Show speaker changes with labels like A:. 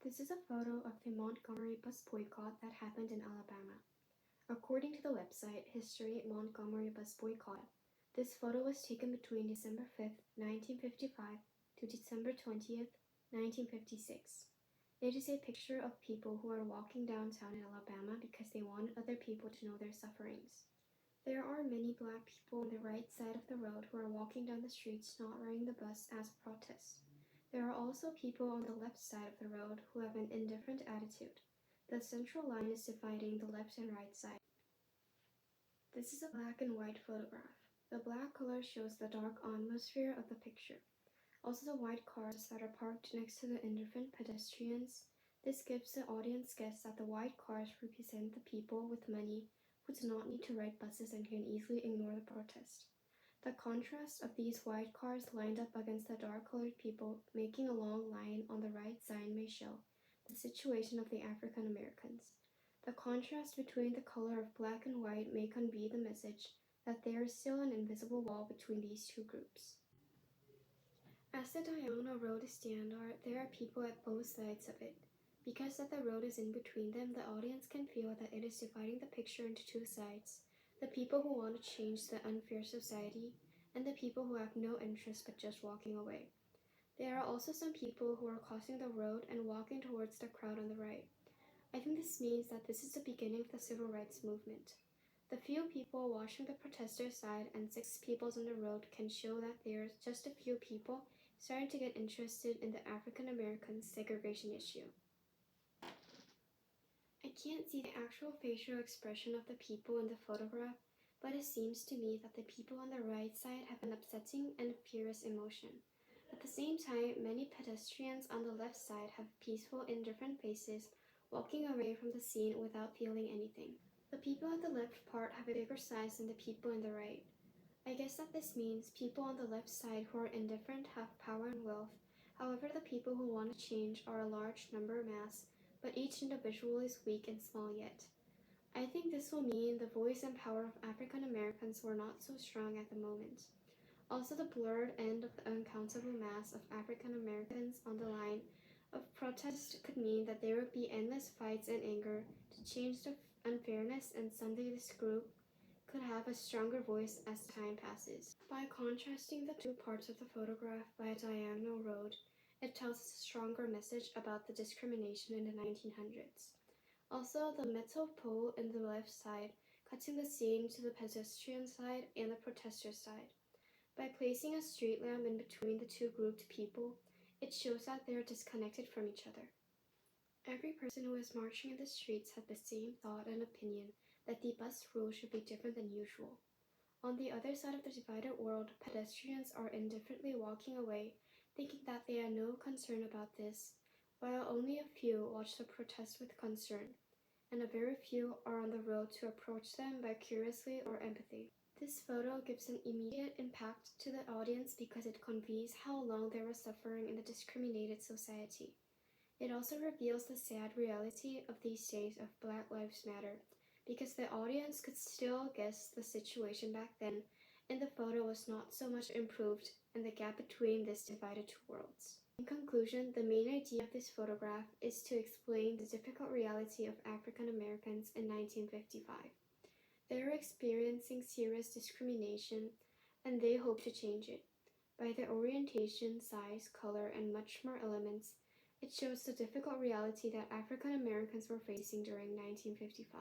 A: This is a photo of the Montgomery Bus Boycott that happened in Alabama. According to the website History Montgomery Bus Boycott, this photo was taken between December 5th, 1955 to December 20th, 1956. It is a picture of people who are walking downtown in Alabama because they wanted other people to know their sufferings. There are many black people on the right side of the road who are walking down the streets not riding the bus as a protest. There are also people on the left side of the road who have an indifferent attitude. The central line is dividing the left and right side. This is a black and white photograph. The black color shows the dark atmosphere of the picture. Also the white cars that are parked next to the indifferent pedestrians. This gives the audience guess that the white cars represent the people with money who do not need to ride buses and can easily ignore the protest. The contrast of these white cars lined up against the dark-colored people making a long line on the right side may show the situation of the African Americans. The contrast between the color of black and white may convey the message that there is still an invisible wall between these two groups. As the diagonal road is standard, there are people at both sides of it. Because that the road is in between them, the audience can feel that it is dividing the picture into two sides. The people who want to change the unfair society, and the people who have no interest but just walking away. There are also some people who are crossing the road and walking towards the crowd on the right. I think this means that this is the beginning of the civil rights movement. The few people watching the protester side and 6 people on the road can show that there are just a few people starting to get interested in the African American segregation issue. I can't see the actual facial expression of the people in the photograph, but it seems to me that the people on the right side have an upsetting and furious emotion. At the same time, many pedestrians on the left side have peaceful, indifferent faces, walking away from the scene without feeling anything. The people at the left part have a bigger size than the people in the right. I guess that this means people on the left side who are indifferent have power and wealth. However, the people who want to change are a large number mass, but each individual is weak and small yet. I think this will mean the voice and power of African Americans were not so strong at the moment. Also, the blurred end of the uncountable mass of African Americans on the line of protest could mean that there would be endless fights and anger to change the unfairness, and someday this group could have a stronger voice as time passes. By contrasting the two parts of the photograph by a diagonal road, it tells us a stronger message about the discrimination in the 1900s. Also, the metal pole in the left side cutting the scene to the pedestrian side and the protester side. By placing a street lamp in between the two grouped people, it shows that they are disconnected from each other. Every person who is marching in the streets had the same thought and opinion that the bus rule should be different than usual. On the other side of the divided world, pedestrians are indifferently walking away, thinking that they have no concern about this, while only a few watch the protest with concern, and a very few are on the road to approach them by curiosity or empathy. This photo gives an immediate impact to the audience because it conveys how long they were suffering in the discriminated society. It also reveals the sad reality of these days of Black Lives Matter, because the audience could still guess the situation back then, and the photo was not so much improved in the gap between this divided two worlds. In conclusion, the main idea of this photograph is to explain the difficult reality of African Americans in 1955. They are experiencing serious discrimination, and they hope to change it. By their orientation, size, color, and much more elements, it shows the difficult reality that African Americans were facing during 1955.